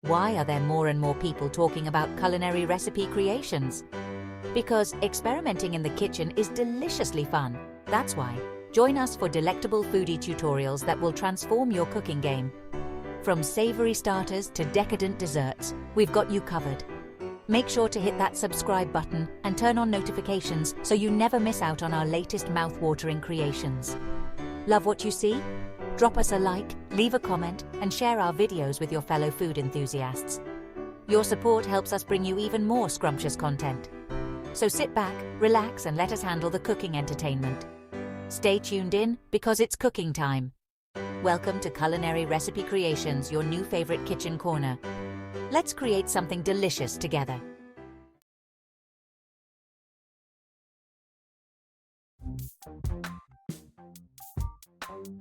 Why are there more and more people talking about culinary recipe creations? Because experimenting in the kitchen is deliciously fun. That's why. Join us for delectable foodie tutorials that will transform your cooking game. From savory starters to decadent desserts, we've got you covered. Make sure to hit that subscribe button and turn on notifications so you never miss out on our latest mouth-watering creations. Love what you see? Drop us a like, leave a comment, and share our videos with your fellow food enthusiasts. Your support helps us bring you even more scrumptious content. So sit back, relax, and let us handle the cooking entertainment. Stay tuned in, because it's cooking time. Welcome to Culinary Recipe Creations, your new favorite kitchen corner. Let's create something delicious together.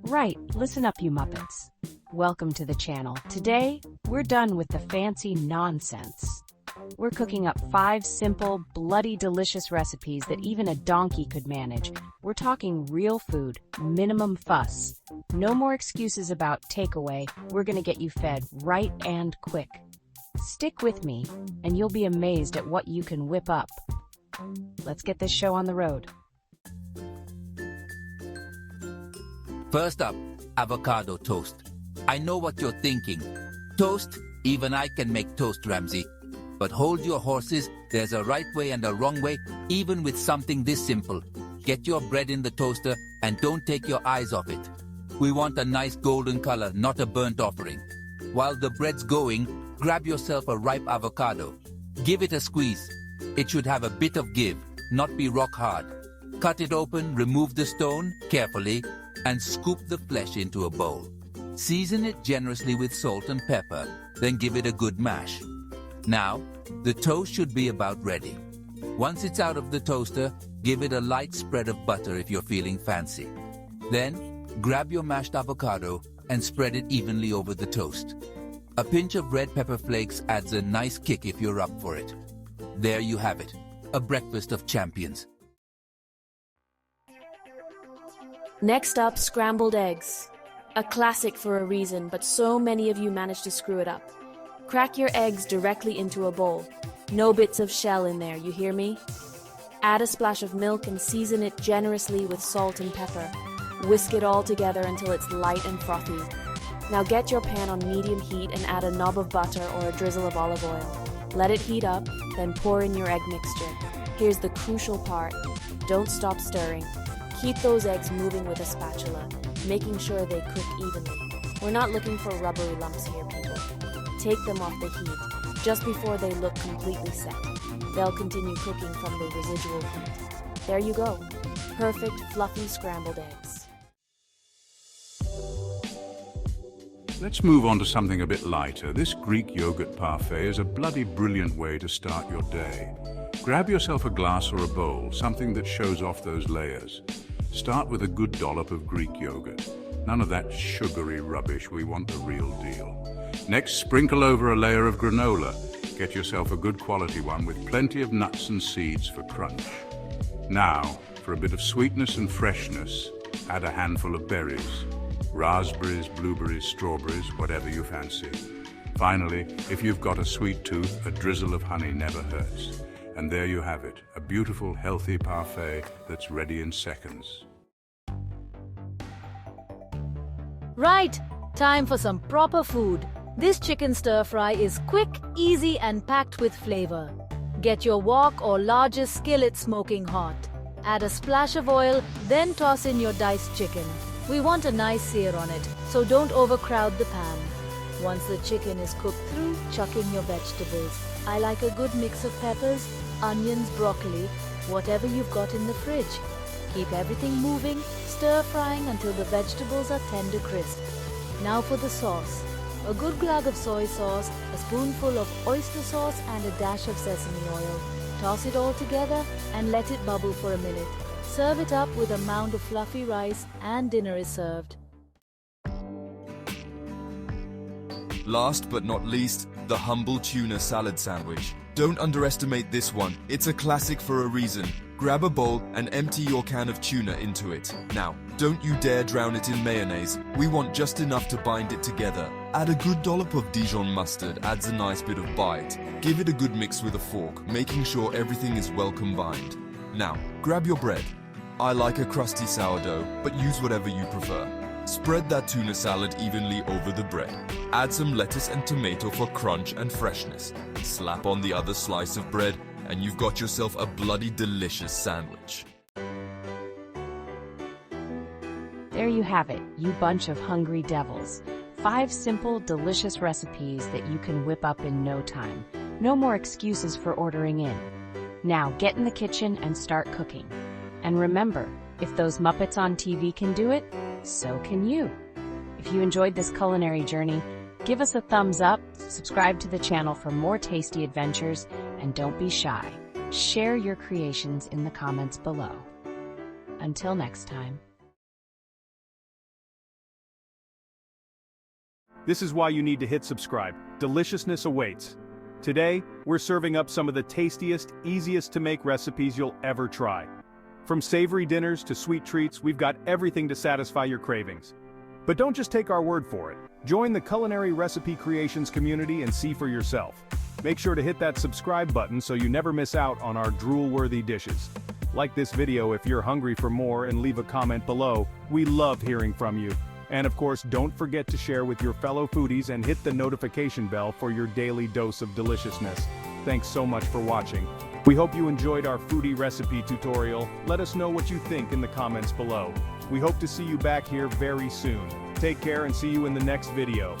Right, listen up, you Muppets. Welcome to the channel. Today, we're done with the fancy nonsense. We're cooking up 5 simple, bloody delicious recipes that even a donkey could manage. We're talking real food, minimum fuss. No more excuses about takeaway. We're gonna get you fed right and quick. Stick with me, and you'll be amazed at what you can whip up. Let's get this show on the road. First up, avocado toast. I know what you're thinking. Toast? Even I can make toast, Ramsay. But hold your horses, there's a right way and a wrong way, even with something this simple. Get your bread in the toaster and don't take your eyes off it. We want a nice golden color, not a burnt offering. While the bread's going, grab yourself a ripe avocado. Give it a squeeze. It should have a bit of give, not be rock hard. Cut it open, remove the stone carefully, and scoop the flesh into a bowl. Season it generously with salt and pepper, then give it a good mash. Now, the toast should be about ready. Once it's out of the toaster, give it a light spread of butter if you're feeling fancy. Then, grab your mashed avocado and spread it evenly over the toast. A pinch of red pepper flakes adds a nice kick if you're up for it. There you have it, a breakfast of champions. Next up, scrambled eggs. A classic for a reason, but so many of you manage to screw it up. Crack your eggs directly into a bowl. No bits of shell in there, you hear me? Add a splash of milk and season it generously with salt and pepper. Whisk it all together until it's light and frothy. Now get your pan on medium heat and add a knob of butter or a drizzle of olive oil. Let it heat up, then pour in your egg mixture. Here's the crucial part. Don't stop stirring. Keep those eggs moving with a spatula, making sure they cook evenly. We're not looking for rubbery lumps here, people. Take them off the heat, just before they look completely set. They'll continue cooking from the residual heat. There you go. Perfect, fluffy scrambled eggs. Let's move on to something a bit lighter. This Greek yogurt parfait is a bloody brilliant way to start your day. Grab yourself a glass or a bowl, something that shows off those layers. Start with a good dollop of Greek yogurt. None of that sugary rubbish, we want the real deal. Next, sprinkle over a layer of granola. Get yourself a good quality one with plenty of nuts and seeds for crunch. Now, for a bit of sweetness and freshness, add a handful of berries. Raspberries, blueberries, strawberries, whatever you fancy. Finally, if you've got a sweet tooth, a drizzle of honey never hurts. And there you have it, a beautiful, healthy parfait that's ready in seconds. Right, time for some proper food. This chicken stir-fry is quick, easy, and packed with flavor. Get your wok or largest skillet smoking hot. Add a splash of oil, then toss in your diced chicken. We want a nice sear on it, so don't overcrowd the pan. Once the chicken is cooked through, chuck in your vegetables. I like a good mix of peppers, onions, broccoli, whatever you've got in the fridge. Keep everything moving, stir-frying until the vegetables are tender crisp. Now for the sauce. A good glug of soy sauce, a spoonful of oyster sauce, and a dash of sesame oil. Toss it all together and let it bubble for a minute. Serve it up with a mound of fluffy rice and dinner is served. Last but not least, the humble tuna salad sandwich. Don't underestimate this one, it's a classic for a reason. Grab a bowl and empty your can of tuna into it. Now, don't you dare drown it in mayonnaise. We want just enough to bind it together. Add a good dollop of Dijon mustard, adds a nice bit of bite. Give it a good mix with a fork, making sure everything is well combined. Now, grab your bread. I like a crusty sourdough, but use whatever you prefer. Spread that tuna salad evenly over the bread. Add some lettuce and tomato for crunch and freshness. Slap on the other slice of bread, and you've got yourself a bloody delicious sandwich. There you have it, you bunch of hungry devils. 5 simple, delicious recipes that you can whip up in no time. No more excuses for ordering in. Now get in the kitchen and start cooking. And remember, if those Muppets on TV can do it, so can you. If you enjoyed this culinary journey, give us a thumbs up, subscribe to the channel for more tasty adventures, and don't be shy. Share your creations in the comments below. Until next time. This is why you need to hit subscribe. Deliciousness awaits. Today, we're serving up some of the tastiest, easiest to make recipes you'll ever try. From savory dinners to sweet treats, we've got everything to satisfy your cravings. But don't just take our word for it. Join the Culinary Recipe Creations community and see for yourself. Make sure to hit that subscribe button so you never miss out on our drool-worthy dishes. Like this video if you're hungry for more and leave a comment below. We love hearing from you. And of course, don't forget to share with your fellow foodies and hit the notification bell for your daily dose of deliciousness. Thanks so much for watching. We hope you enjoyed our foodie recipe tutorial. Let us know what you think in the comments below. We hope to see you back here very soon. Take care and see you in the next video.